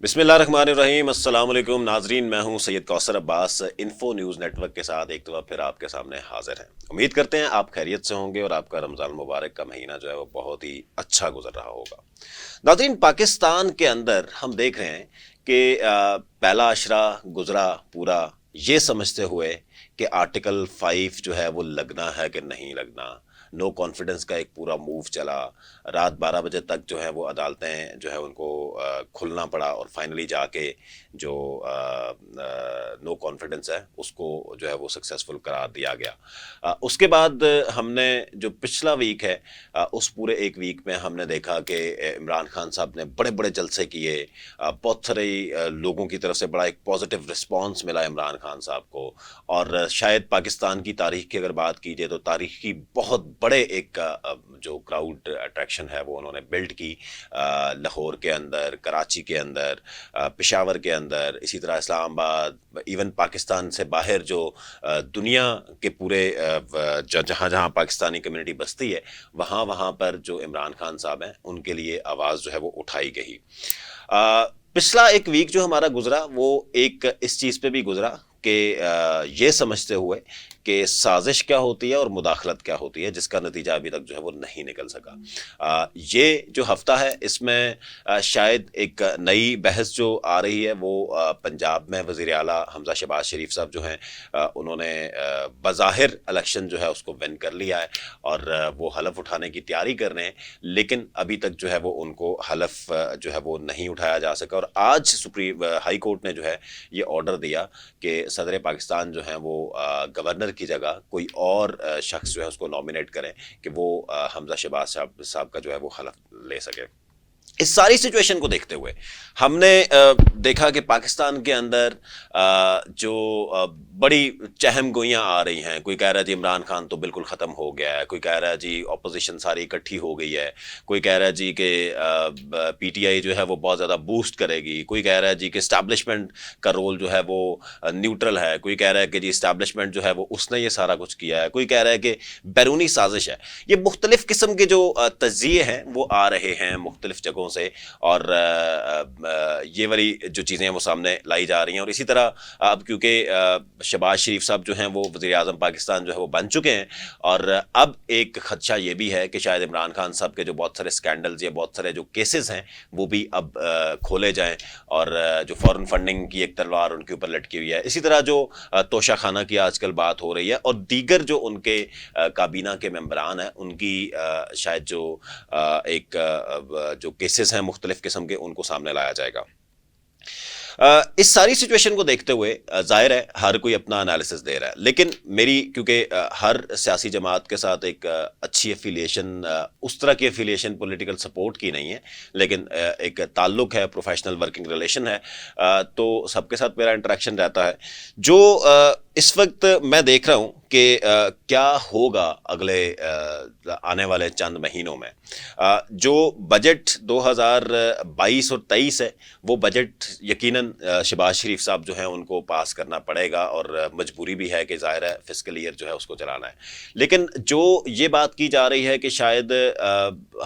बिस्मिल्लाह रहमान रहीम। अस्सलाम वालेकुम नाजरीन, मैं हूं Syed Kausar Abbas. Info news network के साथ एक दफ़ा फिर आपके सामने हाजिर हैं। उम्मीद करते हैं आप खैरियत से होंगे और आपका रमज़ान मुबारक का महीना जो है वो बहुत ही अच्छा गुजर रहा होगा। नाजरीन, पाकिस्तान के अंदर हम देख रहे हैं कि पहला अशरा गुजरा पूरा ये समझते हुए कि आर्टिकल 5 जो है वो लगना है कि नहीं लगना। नो कॉन्फिडेंस का एक पूरा मूव चला। रात 12 बजे तक जो है वो अदालतें जो है उनको खुलना पड़ा और फाइनली जाके जो नो कॉन्फिडेंस है उसको जो है वो सक्सेसफुल करार दिया गया। उसके बाद हमने जो पिछला वीक है उस पूरे एक वीक में हमने देखा कि इमरान खान साहब ने बड़े बड़े जलसे किए। बहुत सारे लोगों की तरफ से बड़ा एक पॉजिटिव रिस्पांस मिला इमरान खान साहब को। और शायद पाकिस्तान की तारीख की अगर बात की जाए तो तारीख की बहुत बड़े एक जो क्राउड अट्रैक्शन है वो उन्होंने बिल्ड की। लाहौर के अंदर, कराची के अंदर, पेशावर के अंदर, इसी तरह इस्लामाबाद, इवन पाकिस्तान से बाहर जो दुनिया के पूरे जहाँ जहाँ पाकिस्तानी कम्युनिटी बसती है वहाँ वहाँ पर जो इमरान खान साहब हैं उनके लिए आवाज़ जो है वो उठाई गई। पिछला एक वीक जो हमारा गुजरा वो एक इस चीज़ पे भी गुजरा कि ये समझते हुए कि साजिश क्या होती है और मुदाखलत क्या होती है, जिसका नतीजा अभी तक जो है वो नहीं निकल सका। ये जो हफ्ता है इसमें शायद एक नई बहस जो आ रही है वो पंजाब में वज़ीर आला हमज़ा शहबाज शरीफ साहब जो हैं उन्होंने बज़ाहिर इलेक्शन जो है उसको विन कर लिया है और वो हलफ उठाने की तैयारी कर रहे हैं, लेकिन अभी तक जो है वो उनको हलफ जो है वो नहीं उठाया जा सका। और आज सुप्रीम हाई कोर्ट ने जो है ये ऑर्डर दिया कि सदर पाकिस्तान जो हैं वो गवर्नर की जगह कोई और शख्स जो है उसको नॉमिनेट करें कि वो हमज़ा शहबाज साहब का जो है वो हलफ ले सके। इस सारी सिचुएशन को देखते हुए हमने देखा कि पाकिस्तान के अंदर जो बड़ी चहम गोइयाँ आ रही हैं। कोई कह रहा है जी इमरान खान तो बिल्कुल ख़त्म हो गया है, कोई कह रहा है जी अपोजिशन सारी इकट्ठी हो गई है, कोई कह रहा है जी कि पीटीआई जो है वो बहुत ज़्यादा बूस्ट करेगी, कोई कह रहा है जी कि इस्टेब्लिशमेंट का रोल जो है वो न्यूट्रल है, कोई कह रहा है कि जी इस्टेब्लिशमेंट जो है वो उसने ये सारा कुछ किया है, कोई कह रहा है कि बैरूनी साजिश है। ये मुख्तलिफ़ किस्म के जो तज्ज़िये हैं वो आ रहे हैं मुख्तलिफ़ जगहों से और ये वाली जो चीज़ें हैं वो सामने लाई जा रही हैं। और इसी तरह अब क्योंकि शहबाज शरीफ साहब जो हैं वो वज़ीर आज़म पाकिस्तान जो है वो बन चुके हैं और अब एक खदशा ये भी है कि शायद इमरान खान साहब के जो बहुत सारे स्कैंडल्स या बहुत सारे जो केसेस हैं वो भी अब खोले जाएं और जो फॉरेन फंडिंग की एक तलवार उनके ऊपर लटकी हुई है। इसी तरह जो तोशा खाना की आजकल बात हो रही है और दीगर जो उनके काबीना के मेंबरान हैं उनकी शायद जो एक जो केसेस हैं मुख्तलिफ किस्म के उनको सामने लाया जाएगा। इस सारी सिचुएशन को देखते हुए जाहिर है हर कोई अपना एनालिसिस दे रहा है, लेकिन मेरी क्योंकि हर सियासी जमात के साथ एक अच्छी एफिलिएशन, उस तरह की एफिलिएशन पॉलिटिकल सपोर्ट की नहीं है, लेकिन एक ताल्लुक है, प्रोफेशनल वर्किंग रिलेशन है, तो सबके साथ मेरा इंटरेक्शन रहता है। जो इस वक्त मैं देख रहा हूँ कि क्या होगा अगले आने वाले चंद महीनों में। जो बजट 2022 और 23 है वो बजट यकीनन शहबाज शरीफ साहब जो हैं उनको पास करना पड़ेगा और मजबूरी भी है कि ज़ाहिर है फिस्कल ईयर जो है उसको चलाना है। लेकिन जो ये बात की जा रही है कि शायद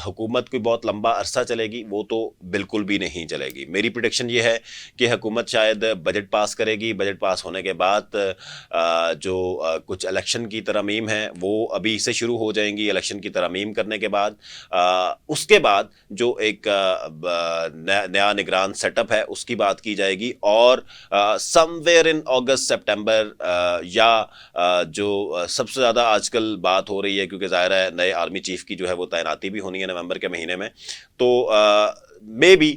हुकूमत कोई बहुत लंबा अरसा चलेगी, वो तो बिल्कुल भी नहीं चलेगी। मेरी प्रेडिक्शन ये है कि हुकूमत शायद बजट पास करेगी, बजट पास होने के बाद जो कुछ इलेक्शन की तरमीम है वो अभी से शुरू हो जाएंगी। इलेक्शन की तरमीम करने के बाद उसके बाद जो एक नया निगरान सेटअप है उसकी बात की जाएगी और समवेयर इन अगस्त सितंबर या जो सबसे ज़्यादा आजकल बात हो रही है क्योंकि ज़ाहिर है नए आर्मी चीफ की जो है वो तैनाती भी होनी है नवंबर के महीने में, तो मे बी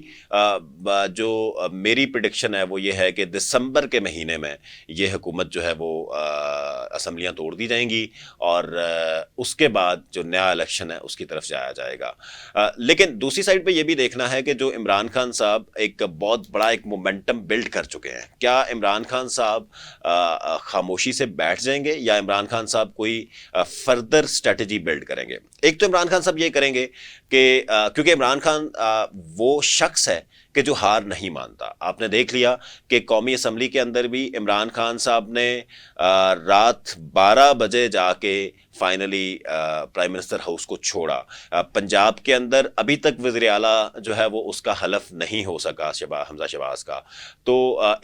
जो मेरी प्रेडिक्शन है वो ये है कि दिसंबर के महीने में ये हुकूमत जो है वो असम्बलियाँ तोड़ दी जाएंगी और उसके बाद जो नया इलेक्शन है उसकी तरफ जाया जाएगा। लेकिन दूसरी साइड पे ये भी देखना है कि जो इमरान खान साहब एक बहुत बड़ा एक मोमेंटम बिल्ड कर चुके हैं, क्या इमरान खान साहब खामोशी से बैठ जाएंगे या इमरान खान साहब कोई फर्दर स्ट्रेटजी बिल्ड करेंगे। एक तो इमरान खान साहब ये करेंगे कि क्योंकि इमरान खान वो शख्स है कि जो हार नहीं मानता। आपने देख लिया कि कौमी असम्बली के अंदर भी इमरान खान साहब ने रात 12 बजे जाके फाइनली प्राइम मिनिस्टर हाउस को छोड़ा। पंजाब के अंदर अभी तक वज़ीर आला जो है वो उसका हलफ नहीं हो सका, हमजा शहबाज का। तो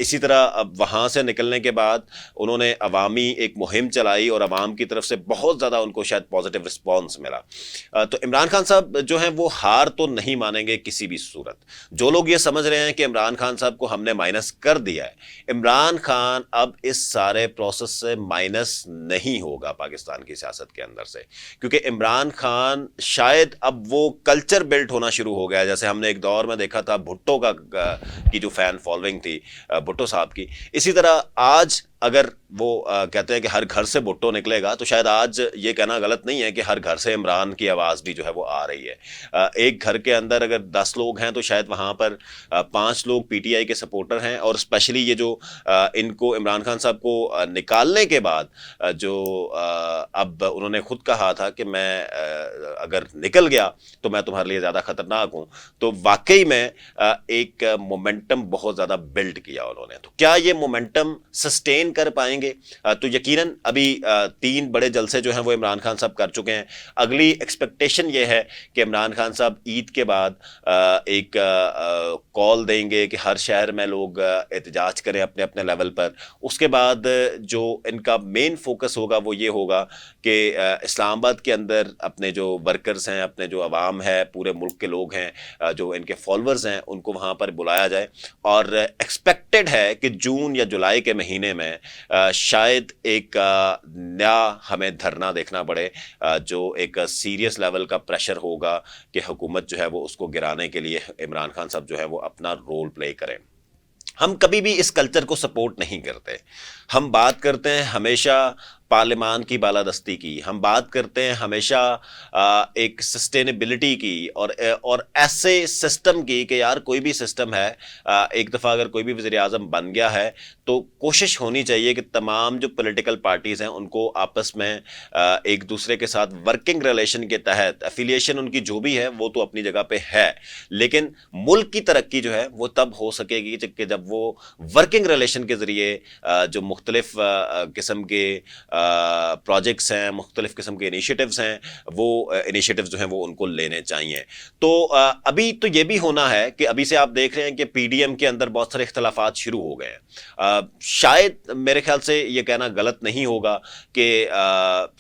इसी तरह अब वहाँ से निकलने के बाद उन्होंने अवामी एक मुहिम चलाई और अवाम की तरफ से बहुत ज़्यादा उनको शायद पॉजिटिव रिस्पॉन्स मिला। तो इमरान खान साहब जो हैं वो हार तो नहीं मानेंगे किसी भी सूरत। जो लोग ये समझ रहे हैं कि इमरान खान साहब को हमने माइनस कर दिया है, इमरान खान अब इस सारे प्रोसेस से माइनस नहीं होगा पाकिस्तान की सियासत के अंदर से, क्योंकि इमरान खान शायद अब वो कल्चर बिल्ट होना शुरू हो गया है। जैसे हमने एक दौर में देखा था भुट्टो की जो फैन फॉलोइंग थी भुट्टो साहब की, इसी तरह आज अगर वो कहते हैं कि हर घर से भुट्टो निकलेगा, तो शायद आज ये कहना गलत नहीं है कि हर घर से इमरान की आवाज़ भी जो है वो आ रही है। एक घर के अंदर अगर 10 लोग हैं तो शायद वहाँ पर 5 लोग पीटीआई के सपोर्टर हैं। और स्पेशली ये जो इनको इमरान खान साहब को निकालने के बाद जो अब उन्होंने खुद कहा था कि मैं अगर निकल गया तो मैं तुम्हारे लिए ज़्यादा खतरनाक हूँ, तो वाकई में एक मोमेंटम बहुत ज़्यादा बिल्ड किया उन्होंने। तो क्या ये मोमेंटम सस्टेन कर पाएंगे? तो यकीनन अभी 3 बड़े जलसे जो हैं वो इमरान खान साहब कर चुके हैं। अगली एक्सपेक्टेशन ये है कि इमरान खान साहब ईद के बाद एक कॉल देंगे कि हर शहर में लोग एहतजाज करें अपने अपने लेवल पर। उसके बाद जो इनका मेन फोकस होगा वो ये होगा कि इस्लामाबाद के अंदर अपने जो वर्कर्स हैं, अपने जो अवाम है, पूरे मुल्क के लोग हैं, जो इनके फॉलोअर्स हैं, उनको वहाँ पर बुलाया जाए। और एक्सपेक्टेड है कि जून या जुलाई के महीने में शायद एक नया हमें धरना देखना पड़े, जो एक सीरियस लेवल का प्रेशर होगा कि हुकूमत जो है वो उसको गिराने के लिए इमरान खान साहब जो है वो अपना रोल प्ले करें। हम कभी भी इस कल्चर को सपोर्ट नहीं करते। हम बात करते हैं हमेशा पार्लिमान की बालादस्ती की, हम बात करते हैं हमेशा एक सस्टेनेबिलिटी की और ऐसे सिस्टम की कि यार कोई भी सिस्टम है, एक दफ़ा अगर कोई भी वज़ीर आज़म बन गया है तो कोशिश होनी चाहिए कि तमाम जो पॉलिटिकल पार्टीज़ हैं उनको आपस में एक दूसरे के साथ वर्किंग रिलेशन के तहत, एफिलिएशन उनकी जो भी है वो तो अपनी जगह पे है, लेकिन मुल्क की तरक्की जो है वो तब हो सकेगी जब वो वर्किंग रिलेशन के ज़रिए जो मुख्तलिफ किस्म के प्रोजेक्ट्स हैं, मुख्तलिफ किस्म के इनिशिएटिव्स हैं, वो इनिशिएटिव्स जो हैं वो उनको लेने चाहिए। तो अभी तो ये भी होना है कि अभी से आप देख रहे हैं कि पीडीएम के अंदर बहुत सारे इख्तलाफात शुरू हो गए हैं। शायद मेरे ख्याल से ये कहना गलत नहीं होगा कि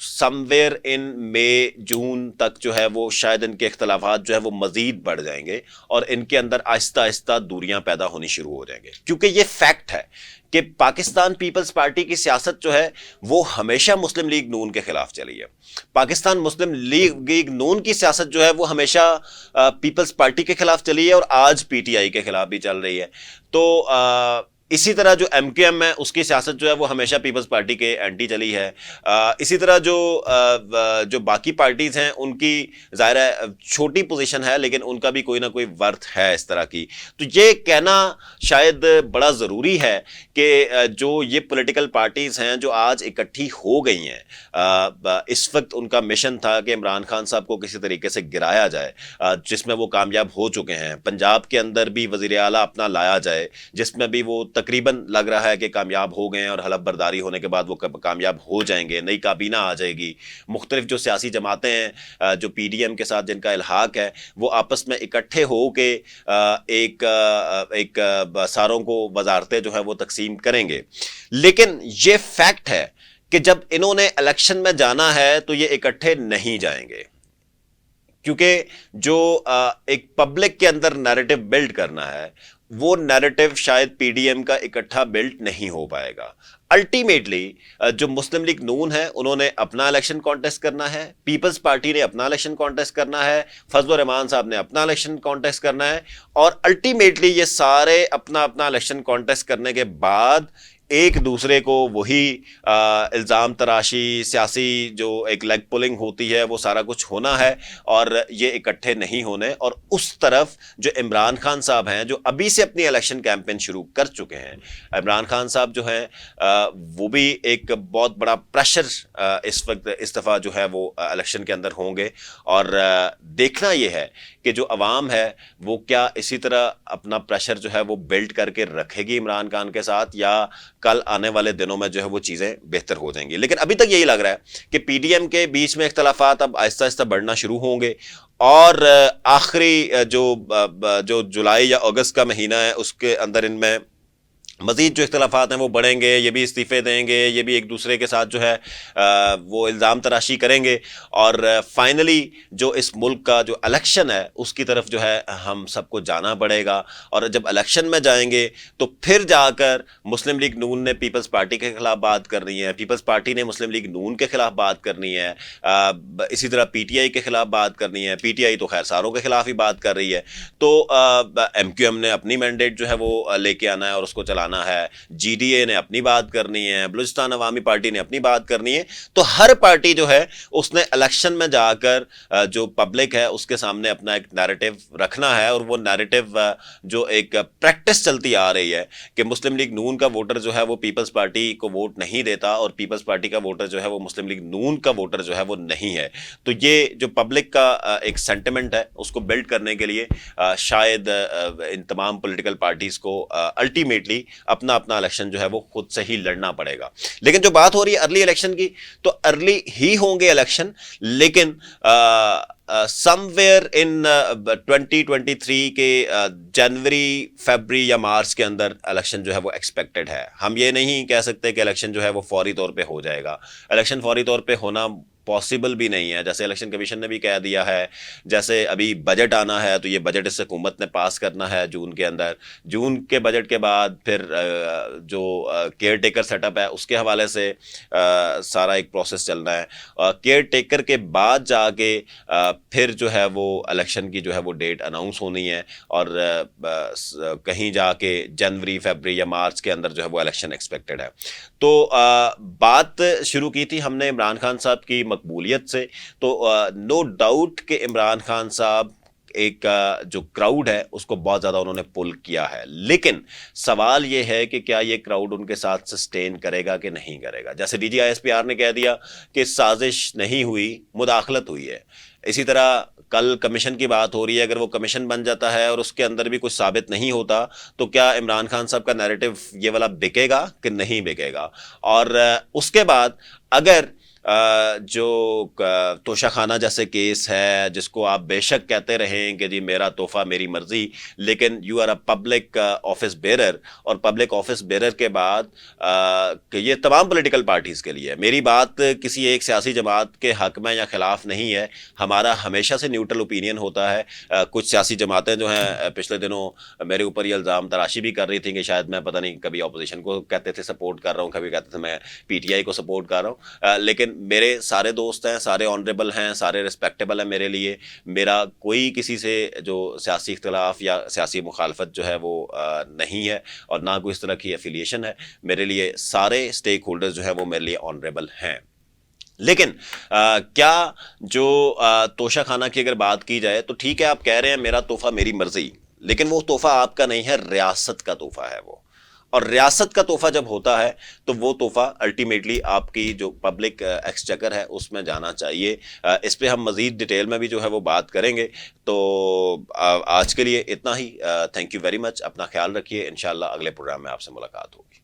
समवेयर इन मई जून तक जो है वो शायद इनके इख्तलाफात जो है वो मजीद बढ़ जाएंगे और इनके अंदर आहिस्ता आहिस्ता दूरियां पैदा होनी शुरू हो जाएंगे। क्योंकि ये फैक्ट है कि पाकिस्तान पीपल्स पार्टी की सियासत जो है वो हमेशा मुस्लिम लीग नून के खिलाफ चली है। पाकिस्तान मुस्लिम लीग नून की सियासत जो है वो हमेशा पीपल्स पार्टी के खिलाफ चली है और आज पीटीआई के खिलाफ भी चल रही है। तो इसी तरह जो एमकेएम है उसकी सियासत जो है वो हमेशा पीपल्स पार्टी के एंटी चली है। इसी तरह जो बाकी पार्टीज़ हैं उनकी ज़ाहिर है छोटी पोजीशन है, लेकिन उनका भी कोई ना कोई वर्थ है इस तरह की। तो ये कहना शायद बड़ा ज़रूरी है कि जो ये पॉलिटिकल पार्टीज़ हैं जो आज इकट्ठी हो गई हैं, इस वक्त उनका मिशन था कि इमरान खान साहब को किसी तरीके से गिराया जाए, जिसमें वो कामयाब हो चुके हैं। पंजाब के अंदर भी वज़ीर आला अपना लाया जाए, जिसमें भी वो तकरीबन लग रहा है कि कामयाब हो गए हैं और हलफ बर्दारी होने के बाद वो कामयाब हो जाएंगे, नई काबीना आ जाएगी। मुख्तलिफ जो सियासी जमातें हैं जो पीडीएम के साथ जिनका इल्हाक है वो आपस में इकट्ठे हो के एक सारों को वजारतें जो है वो तकसीम करेंगे। लेकिन ये फैक्ट है कि जब इन्होंने इलेक्शन में जाना है तो ये इकट्ठे नहीं जाएंगे, क्योंकि जो एक पब्लिक के अंदर नैरेटिव बिल्ड करना है वो नैरेटिव शायद पीडीएम का इकट्ठा बिल्ड नहीं हो पाएगा। अल्टीमेटली जो मुस्लिम लीग नून है उन्होंने अपना इलेक्शन कॉन्टेस्ट करना है, पीपल्स पार्टी ने अपना इलेक्शन कॉन्टेस्ट करना है, फजल रहमान साहब ने अपना इलेक्शन कॉन्टेस्ट करना है, और अल्टीमेटली ये सारे अपना अपना इलेक्शन कॉन्टेस्ट करने के बाद एक दूसरे को वही इल्ज़ाम तराशी, सियासी जो एक लेग पुलिंग होती है वो सारा कुछ होना है और ये इकट्ठे नहीं होने। और उस तरफ जो इमरान खान साहब हैं जो अभी से अपनी इलेक्शन कैंपेन शुरू कर चुके हैं, इमरान खान साहब जो हैं वो भी एक बहुत बड़ा प्रेशर इस वक्त इस दफ़ा जो है वो इलेक्शन के अंदर होंगे। और देखना ये है कि जो अवाम है वो क्या इसी तरह अपना प्रेशर जो है वो बिल्ड करके रखेगी इमरान खान के साथ, या کل آنے والے دنوں میں جو ہے وہ چیزیں بہتر ہو جائیں گی. لیکن ابھی تک یہی لگ رہا ہے کہ پی ڈی ایم کے بیچ میں اختلافات اب آہستہ آہستہ بڑھنا شروع ہوں گے, اور آخری جو جولائی یا اگست کا مہینہ ہے اس کے اندر ان میں مزید جو اختلافات ہیں وہ بڑھیں گے, یہ بھی استعفے دیں گے, یہ بھی ایک دوسرے کے ساتھ جو ہے وہ الزام تراشی کریں گے, اور فائنلی جو اس ملک کا جو الیکشن ہے اس کی طرف جو ہے ہم سب کو جانا پڑے گا. اور جب الیکشن میں جائیں گے تو پھر جا کر مسلم لیگ نون نے پیپلز پارٹی کے خلاف بات کرنی ہے, پیپلز پارٹی نے مسلم لیگ نون کے خلاف بات کرنی ہے, اسی طرح پی ٹی آئی کے خلاف بات کرنی ہے. پی ٹی آئی تو خیر ساروں کے خلاف ہی بات کر رہی ہے, تو ایم کیو ایم نے اپنی مینڈیٹ جو ہے وہ لے کے آنا ہے اور اس کو چلانا ہے, جی ڈی اے نے اپنی بات کرنی ہے, بلوچستان عوامی پارٹی نے اپنی بات کرنی ہے. تو ہر پارٹی جو ہے اس نے الیکشن میں جا کر جو پبلک ہے اس کے سامنے اپنا ایک نیریٹو رکھنا ہے, اور وہ نیریٹو جو ایک پریکٹس چلتی آ رہی ہے کہ مسلم لیگ نون کا ووٹر جو ہے وہ پیپلز پارٹی کو ووٹ نہیں دیتا, اور پیپلز پارٹی کا ووٹر جو ہے وہ مسلم لیگ نون کا ووٹر جو ہے وہ نہیں ہے. تو یہ جو پبلک کا ایک سینٹیمنٹ ہے اس کو بلڈ کرنے کے لیے شاید ان تمام پولیٹیکل پارٹیز کو الٹیمیٹلی اپنا الیکشن جو ہے وہ خود سے ہی لڑنا پڑے گا. لیکن جو بات ہو رہی ہے ارلی الیکشن کی, تو ارلی ہی ہوں گے الیکشن, لیکن سم ویئر ان 2023 کے جنوری, فیبری یا مارچ کے اندر الیکشن جو ہے وہ ایکسپیکٹڈ ہے. ہم یہ نہیں کہہ سکتے کہ الیکشن جو ہے وہ فوری طور پہ ہو جائے گا. الیکشن فوری طور پہ ہونا پاسبل بھی نہیں ہے, جیسے الیکشن کمیشن نے بھی کہہ دیا ہے. جیسے ابھی بجٹ آنا ہے تو یہ بجٹ اس حکومت نے پاس کرنا ہے جون کے اندر, جون کے بجٹ کے بعد پھر جو کیئر ٹیکر سیٹ اپ ہے اس کے حوالے سے سارا ایک پروسیس چلنا ہے. کیئر ٹیکر کے بعد جا کے پھر جو ہے وہ الیکشن کی جو ہے وہ ڈیٹ اناؤنس ہونی ہے, اور کہیں جا کے جنوری, فیبری یا مارچ کے اندر جو ہے وہ الیکشن ایکسپیکٹڈ ہے. تو بات شروع کی تھی ہم نے عمران خان صاحب کی مقبولیت سے, تو نو ڈاؤٹ کہ عمران خان صاحب ایک جو کراؤڈ ہے اس کو بہت زیادہ انہوں نے پل کیا ہے, لیکن سوال یہ ہے کہ کیا یہ کراؤڈ ان کے ساتھ سسٹین کرے گا کہ نہیں کرے گا. جیسے D G I S P R نے کہہ دیا کہ سازش نہیں ہوئی, مداخلت ہوئی ہے. اسی طرح کل کمیشن کی بات ہو رہی ہے, اگر وہ کمیشن بن جاتا ہے اور اس کے اندر بھی کچھ ثابت نہیں ہوتا تو کیا عمران خان صاحب کا نیریٹو یہ والا بکے گا کہ نہیں بکے گا. اور اس کے بعد اگر جو توشہ خانہ جیسے کیس ہے جس کو آپ بے شک کہتے رہیں کہ جی میرا تحفہ میری مرضی, لیکن you are a public office bearer, اور پبلک آفس بیرر کے بعد کہ یہ تمام پولیٹیکل پارٹیز کے لیے, میری بات کسی ایک سیاسی جماعت کے حق میں یا خلاف نہیں ہے, ہمارا ہمیشہ سے نیوٹرل اوپینین ہوتا ہے. کچھ سیاسی جماعتیں جو ہیں پچھلے دنوں میرے اوپر یہ الزام تراشی بھی کر رہی تھیں کہ شاید میں پتہ نہیں کبھی اپوزیشن کو کہتے تھے سپورٹ کر رہا ہوں, کبھی کہتے تھے میں پی ٹی آئی کو سپورٹ کر رہا ہوں. لیکن میرے سارے دوست ہیں, سارے آنریبل ہیں, سارے ریسپیکٹیبل ہیں میرے لیے. میرا کوئی کسی سے جو سیاسی اختلاف یا سیاسی مخالفت جو ہے وہ نہیں ہے, اور نہ کوئی اس طرح کی ایفیلیشن ہے. میرے لیے سارے اسٹیک ہولڈرز جو ہیں وہ میرے لیے آنریبل ہیں. لیکن کیا جو توشہ خانہ کی اگر بات کی جائے تو ٹھیک ہے, آپ کہہ رہے ہیں میرا تحفہ میری مرضی, لیکن وہ تحفہ آپ کا نہیں ہے, ریاست کا تحفہ ہے وہ. اور ریاست کا تحفہ جب ہوتا ہے تو وہ تحفہ الٹیمیٹلی آپ کی جو پبلک ایکسچیکر ہے اس میں جانا چاہیے. اس پہ ہم مزید ڈیٹیل میں بھی جو ہے وہ بات کریں گے. تو آج کے لیے اتنا ہی. تھینک یو ویری مچ, اپنا خیال رکھیے. انشاءاللہ اگلے پروگرام میں آپ سے ملاقات ہوگی.